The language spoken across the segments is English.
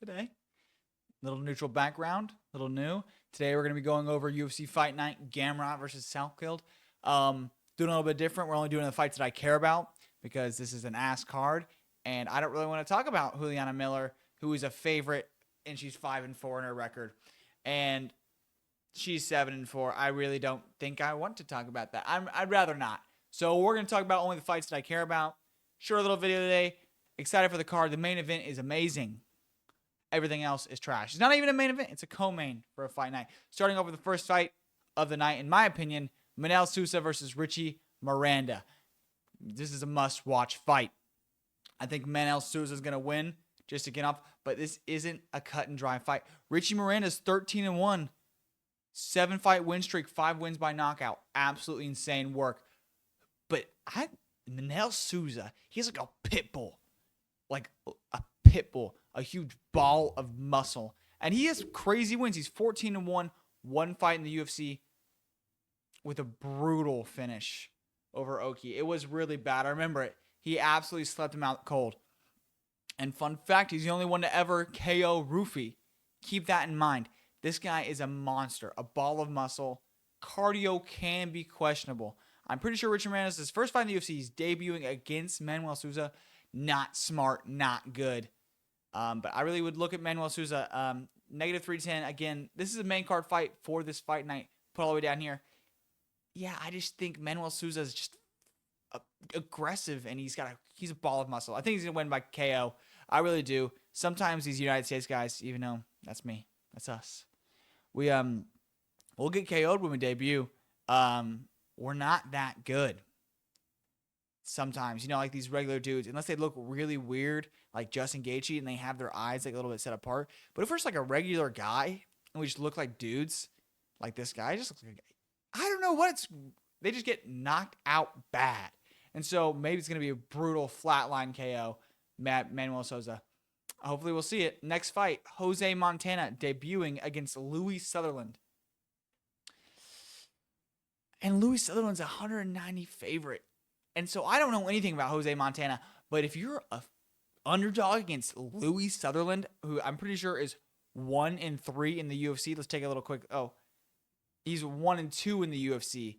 today. Little neutral background, little new. Today we're going to be going over UFC Fight Night, Gamrot versus Salkild. Doing a little bit different. We're only doing the fights that I care about because this is an ass card, and I don't really want to talk about Juliana Miller, who is a favorite, and she's 5-4 in her record, and she's 7-4. I really don't think I want to talk about that. I'd rather not. So we're going to talk about only the fights that I care about. Short little video today. Excited for the card. The main event is amazing. Everything else is trash. It's not even a main event. It's a co-main for a fight night. Starting off with the first fight of the night, in my opinion, Manel Sousa versus Richie Miranda. This is a must-watch fight. I think Manel Sousa is going to win just to get off, but this isn't a cut-and-dry fight. Richie Miranda's 13-1. 7-fight win streak, 5 wins by knockout. Absolutely insane work. But Manel Sousa, he's like a pit bull. Like a pit bull. A huge ball of muscle. And he has crazy wins. He's 14-1. One fight in the UFC with a brutal finish over Oki. It was really bad. I remember it. He absolutely slept him out cold. And fun fact, he's the only one to ever KO Rufy. Keep that in mind. This guy is a monster. A ball of muscle. Cardio can be questionable. I'm pretty sure Richard Miranda's his first fight in the UFC. He's debuting against Manuel Sousa. Not smart. Not good. But I really would look at Manuel Sousa. Negative 310. Again, this is a main card fight for this fight night. Put all the way down here. Yeah, I just think Manuel Sousa is just aggressive, and he's a ball of muscle. I think he's going to win by KO. I really do. Sometimes these United States guys, even though that's me. That's us. We'll get KO'd when we debut. We're not that good. Sometimes, like these regular dudes, unless they look really weird, like Justin Gaethje, and they have their eyes like a little bit set apart. But if we're just like a regular guy and we just look like dudes, like this guy just looks like I don't know they just get knocked out bad. And so maybe it's going to be a brutal flatline KO, Manuel Sousa. Hopefully we'll see it. Next fight, Jose Montana debuting against Louis Sutherland. And Louis Sutherland's a 190 favorite. And so I don't know anything about Jose Montana, but if you're a underdog against Louis Sutherland, who I'm pretty sure is 1-3 in the UFC. Let's take a little quick. Oh, he's 1-2 in the UFC,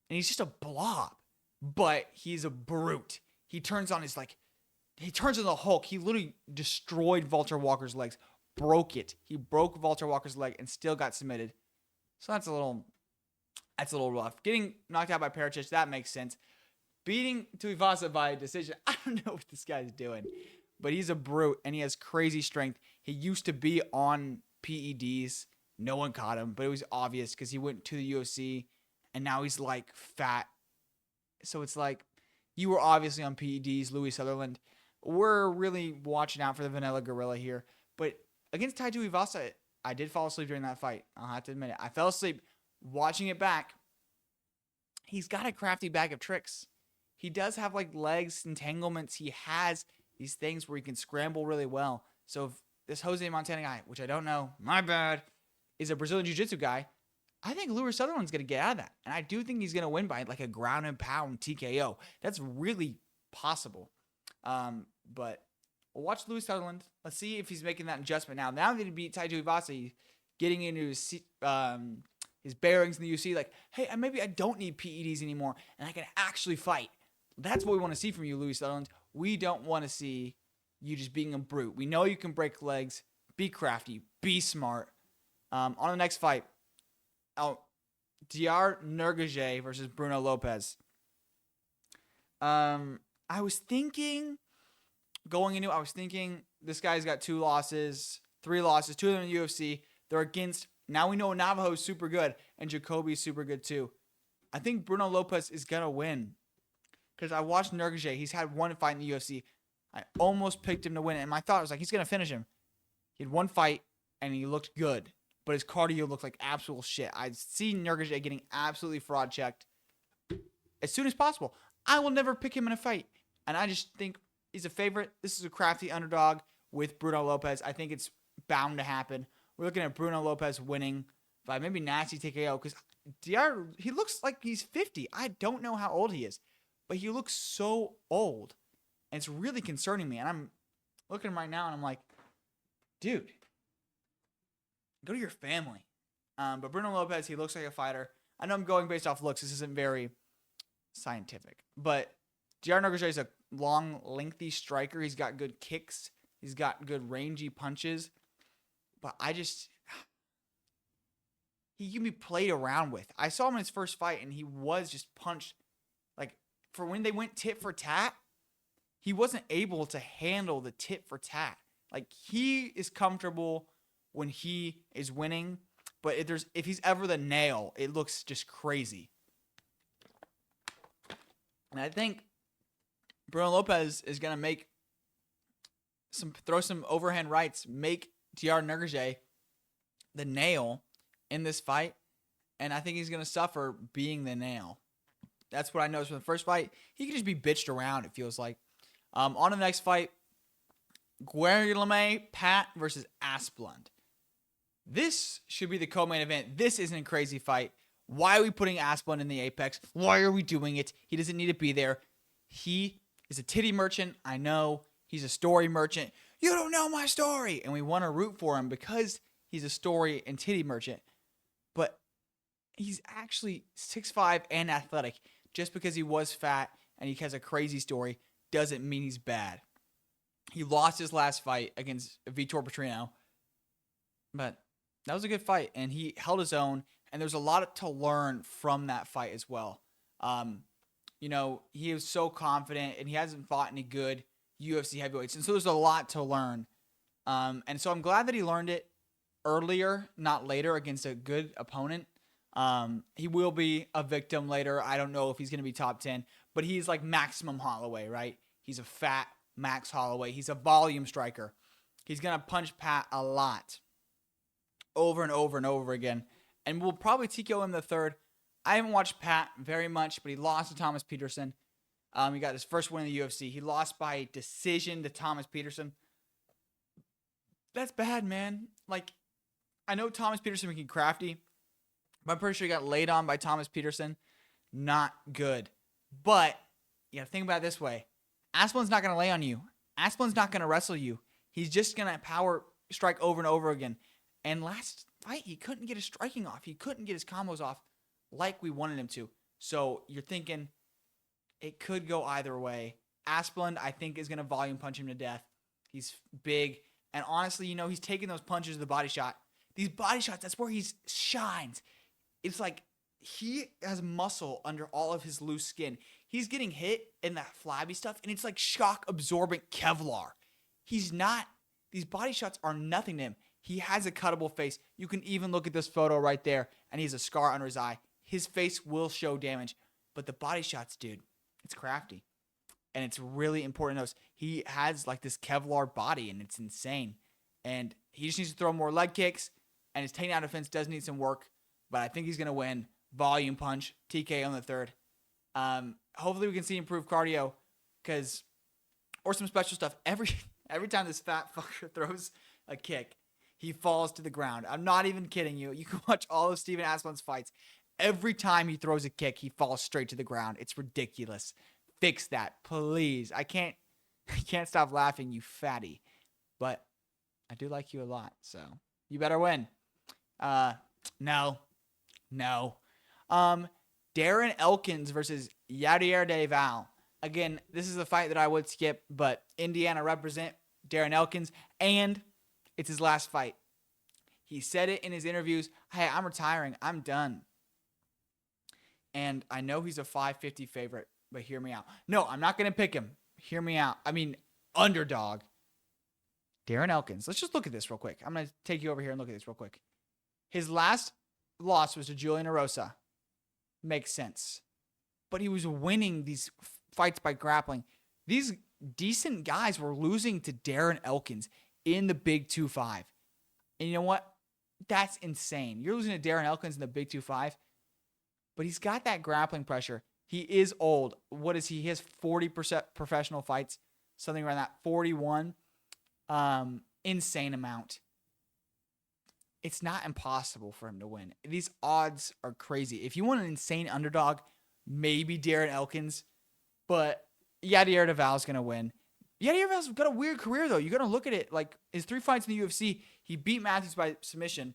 and he's just a blob, but he's a brute. He turns into the Hulk. He literally destroyed Walter Walker's legs, broke it. He broke Walter Walker's leg and still got submitted. So that's a little rough. Getting knocked out by Perisic, that makes sense. Beating Tuivasa by decision, I don't know what this guy's doing. But he's a brute, and he has crazy strength. He used to be on PEDs. No one caught him, but it was obvious because he went to the UFC, and now he's, like, fat. So it's like, you were obviously on PEDs, Louis Sutherland. We're really watching out for the Vanilla Gorilla here. But against Tai Tuivasa, I did fall asleep during that fight. I'll have to admit it. I fell asleep watching it back. He's got a crafty bag of tricks. He does have like legs entanglements. He has these things where he can scramble really well. So if this Jose Montana guy, which I don't know, my bad, is a Brazilian Jiu-Jitsu guy, I think Louis Sutherland's going to get out of that. And I do think he's going to win by like a ground and pound TKO. That's really possible. But we'll watch Louis Sutherland. Let's see if he's making that adjustment now. Now that he beat Tai Tuivasa, he's getting into his bearings in the UFC. Like, hey, maybe I don't need PEDs anymore, and I can actually fight. That's what we want to see from you, Louis Sutherland. We don't want to see you just being a brute. We know you can break legs. Be crafty. Be smart. On the next fight, Diar Nurgaje versus Bruno Lopez. I was thinking this guy's got 2 losses, 3 losses, 2 of them in the UFC. They're against, now we know Navajo's super good, and Jacoby's super good too. I think Bruno Lopez is going to win. Because I watched Nurgaje. He's had one fight in the UFC. I almost picked him to win it. And my thought was like, he's going to finish him. He had one fight, and he looked good. But his cardio looked like absolute shit. I'd seen Nurgaje getting absolutely fraud checked as soon as possible. I will never pick him in a fight. And I just think he's a favorite. This is a crafty underdog with Bruno Lopez. I think it's bound to happen. We're looking at Bruno Lopez winning by maybe nasty TKO. Because Diar, he looks like he's 50. I don't know how old he is. But he looks so old. And it's really concerning me. And I'm looking at him right now and I'm like, dude, go to your family. But Bruno Lopez, he looks like a fighter. I know I'm going based off looks. This isn't very scientific. But Jared Nogueira is a long, lengthy striker. He's got good kicks. He's got good rangy punches. But he can be played around with. I saw him in his first fight, and he was just punched. Like, for when they went tit for tat, he wasn't able to handle the tit for tat. Like, he is comfortable when he is winning. But if he's ever the nail, it looks just crazy. And I think Bruno Lopez is going to throw some overhand rights, make Jared Nogueira the nail in this fight. And I think he's going to suffer being the nail. That's what I noticed from the first fight. He could just be bitched around, it feels like. On to the next fight, Guilherme Pat versus Asplund. This should be the co-main event. This isn't a crazy fight. Why are we putting Asplund in the Apex? Why are we doing it? He doesn't need to be there. He is a titty merchant. I know. He's a story merchant. You don't know my story. And we want to root for him because he's a story and titty merchant. But he's actually 6'5" and athletic. Just because he was fat and he has a crazy story doesn't mean he's bad. He lost his last fight against Vitor Petrino. But that was a good fight, and he held his own, and there's a lot to learn from that fight as well. He was so confident, and he hasn't fought any good UFC heavyweights, and so there's a lot to learn. And so I'm glad that he learned it earlier, not later, against a good opponent. He will be a victim later. I don't know if he's going to be top 10, but he's like maximum Holloway, right? He's a fat Max Holloway. He's a volume striker. He's going to punch Pat a lot. Over and over and over again. And we'll probably TKO him the third. I haven't watched Pat very much, but he lost to Thomas Peterson. He got his first win in the UFC. He lost by decision to Thomas Peterson. That's bad, man. Like, I know Thomas Peterson can be crafty, but I'm pretty sure he got laid on by Thomas Peterson. Not good. But you gotta think about it this way. Asplund's not gonna lay on you. Asplund's not gonna wrestle you. He's just gonna power strike over and over again. And last fight, he couldn't get his striking off. He couldn't get his combos off like we wanted him to. So you're thinking it could go either way. Asplund, I think, is going to volume punch him to death. He's big. And honestly, he's taking those punches to the body shot. These body shots, that's where he shines. It's like he has muscle under all of his loose skin. He's getting hit in that flabby stuff, and it's like shock-absorbent Kevlar. These body shots are nothing to him. He has a cuttable face. You can even look at this photo right there, and he has a scar under his eye. His face will show damage. But the body shots, dude, it's crafty. And it's really important to notice. He has like this Kevlar body, and it's insane. And he just needs to throw more leg kicks, and his takedown defense does need some work. But I think he's going to win. Volume punch, TK on the third. Hopefully we can see improved cardio or some special stuff. Every time this fat fucker throws a kick, he falls to the ground. I'm not even kidding you. You can watch all of Steven Asplund's fights. Every time he throws a kick, he falls straight to the ground. It's ridiculous. Fix that, please. I can't stop laughing, you fatty. But I do like you a lot, so you better win. No. Darren Elkins versus Yadier Deval. Again, this is a fight that I would skip, but Indiana represent Darren Elkins, and it's his last fight. He said it in his interviews. Hey, I'm retiring. I'm done. And I know he's a 550 favorite, but hear me out. No, I'm not going to pick him. Hear me out. I mean, underdog. Darren Elkins. Let's just look at this real quick. I'm going to take you over here and look at this real quick. His last loss was to Julian Erosa. Makes sense. But he was winning these fights by grappling. These decent guys were losing to Darren Elkins in the Big 2-5. And you know what? That's insane. You're losing to Darren Elkins in the Big 2-5. But he's got that grappling pressure. He is old. What is he? He has 40% professional fights. Something around that. 41. Insane amount. It's not impossible for him to win. These odds are crazy. If you want an insane underdog, maybe Darren Elkins. But Yadier Deval is going to win. Yadieraval's got a weird career, though. You got to look at it. Like, his 3 fights in the UFC, he beat Matthews by submission.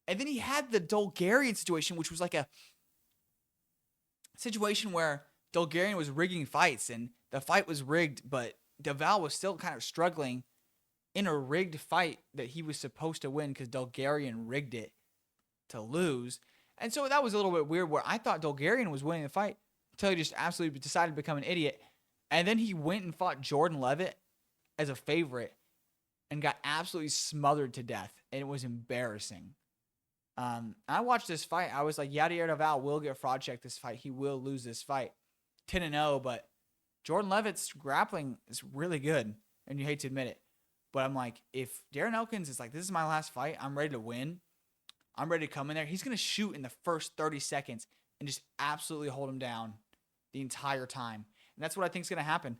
And then he had the Bulgarian situation, which was like a situation where Bulgarian was rigging fights, and the fight was rigged, but Deval was still kind of struggling in a rigged fight that he was supposed to win because Bulgarian rigged it to lose. And so that was a little bit weird where I thought Bulgarian was winning the fight until he just absolutely decided to become an idiot. And then he went and fought Jordan Levitt as a favorite and got absolutely smothered to death. And it was embarrassing. I watched this fight. I was like, Yadieraval will get fraud checked this fight. He will lose this fight. 10-0, but Jordan Levitt's grappling is really good. And you hate to admit it. But I'm like, if Darren Elkins is like, this is my last fight, I'm ready to win. I'm ready to come in there. He's going to shoot in the first 30 seconds and just absolutely hold him down the entire time. And that's what I think is going to happen.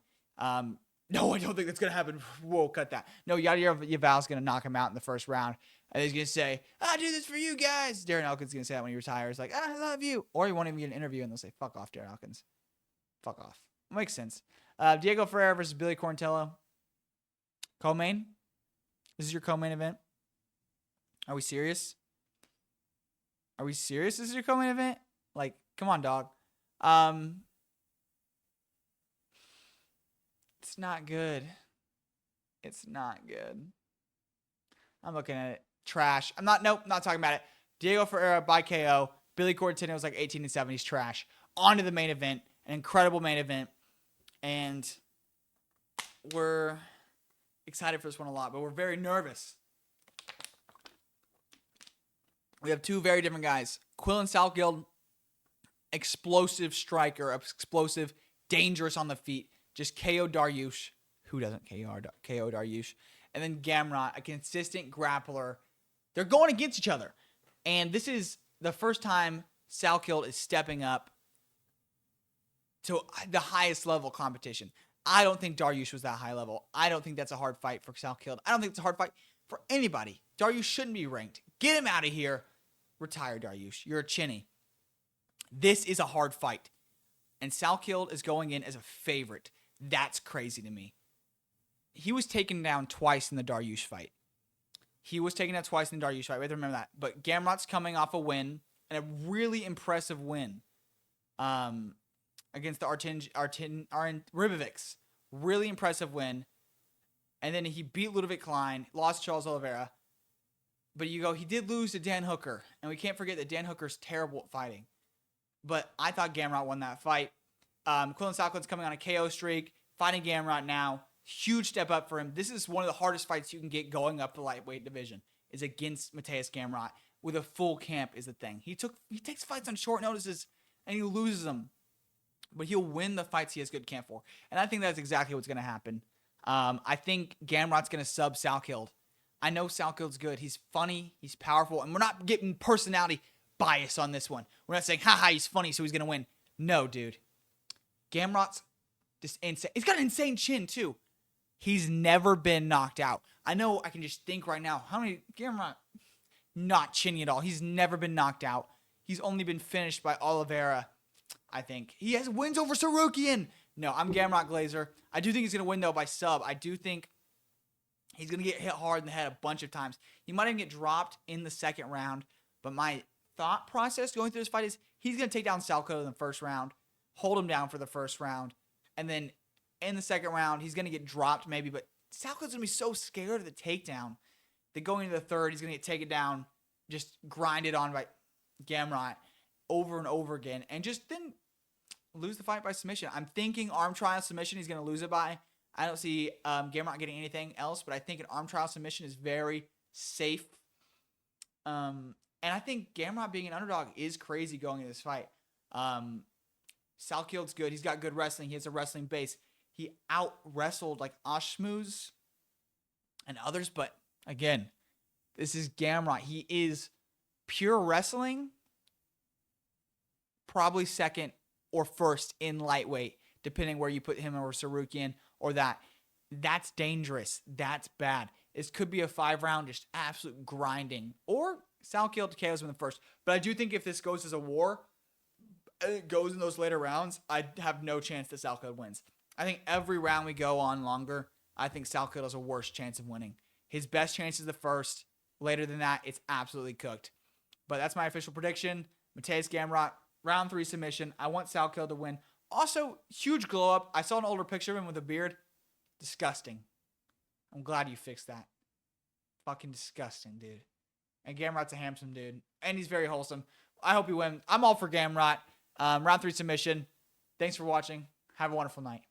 No, I don't think that's going to happen. Whoa, cut that. No, Yadieraval's going to knock him out in the first round. And he's going to say, I do this for you guys. Darren Elkins is going to say that when he retires. Like, I love you. Or he won't even get an interview and they'll say, fuck off, Darren Elkins. Fuck off. Makes sense. Diego Ferreira versus Billy Quarantillo. Co-main? This is your co-main event? Are we serious? Are we serious? This is your co-main event? Like, come on, dog. It's not good. It's not good. I'm looking at it. Trash. Not talking about it. Diego Ferreira by KO. Billy Quarantillo was like 18-7. He's trash. On to the main event. An incredible main event. And we're excited for this one a lot, but we're very nervous. We have 2 very different guys. Quillen Salkild, explosive striker, explosive, dangerous on the feet. Just KO Dariush. Who doesn't KO Dariush? And then Gamrot, a consistent grappler. They're going against each other. And this is the first time Salkild is stepping up to the highest level competition. I don't think Dariush was that high level. I don't think that's a hard fight for Salkild. I don't think it's a hard fight for anybody. Dariush shouldn't be ranked. Get him out of here. Retire, Dariush. You're a chinny. This is a hard fight. And Salkild is going in as a favorite. That's crazy to me. He was taken down twice in the Dariush fight. We have to remember that. But Gamrot's coming off a win, and a really impressive win against the Ribovics. Really impressive win. And then he beat Ludovic Klein, lost Charles Oliveira. But he did lose to Dan Hooker. And we can't forget that Dan Hooker's terrible at fighting. But I thought Gamrot won that fight. Quillen Salkild's coming on a KO streak, fighting Gamrot now. Huge step up for him. This is one of the hardest fights you can get going up the lightweight division, is against Mateus Gamrot. With a full camp is the thing. He takes fights on short notices, and he loses them. But he'll win the fights he has good camp for. And I think that's exactly what's going to happen. I think Gamrot's going to sub Salkild. I know Salkild's good. He's funny. He's powerful. And we're not getting personality bias on this one. We're not saying, haha, he's funny, so he's going to win. No, dude. Gamrot's just insane. He's got an insane chin, too. He's never been knocked out. I know I can just think right now, how many Gamrot, not chinny at all. He's never been knocked out. He's only been finished by Oliveira, I think. He has wins over Sarukian. No, I'm Gamrot Glazer. I do think he's going to win, though, by sub. I do think he's going to get hit hard in the head a bunch of times. He might even get dropped in the second round. But my thought process going through this fight is he's going to take down Salkild in the first round, hold him down for the first round, and then in the second round, he's going to get dropped maybe, but Salkild's going to be so scared of the takedown that going into the third, he's going to get taken down, just grinded on by Gamrot over and over again, and just then lose the fight by submission. I'm thinking arm trial submission he's going to lose it by. I don't see Gamrot getting anything else, but I think an arm trial submission is very safe. And I think Gamrot being an underdog is crazy going into this fight. Salkild's good. He's got good wrestling. He has a wrestling base. He out-wrestled like Ashmuz and others. But, again, this is Gamrot. He is pure wrestling, probably second or first in lightweight, depending where you put him or Sarukian or that. That's dangerous. That's bad. This could be a 5-round, just absolute grinding. Or Salkild KOs him in the first. But I do think if this goes as a war, and it goes in those later rounds, I have no chance that Salkild wins. I think every round we go on longer, I think Salkild has a worse chance of winning. His best chance is the first. Later than that, it's absolutely cooked. But that's my official prediction. Mateusz Gamrot, round 3 submission. I want Salkild to win. Also, huge glow up. I saw an older picture of him with a beard. Disgusting. I'm glad you fixed that. Fucking disgusting, dude. And Gamrot's a handsome dude. And he's very wholesome. I hope he wins. I'm all for Gamrot. Round 3 submission. Thanks for watching. Have a wonderful night.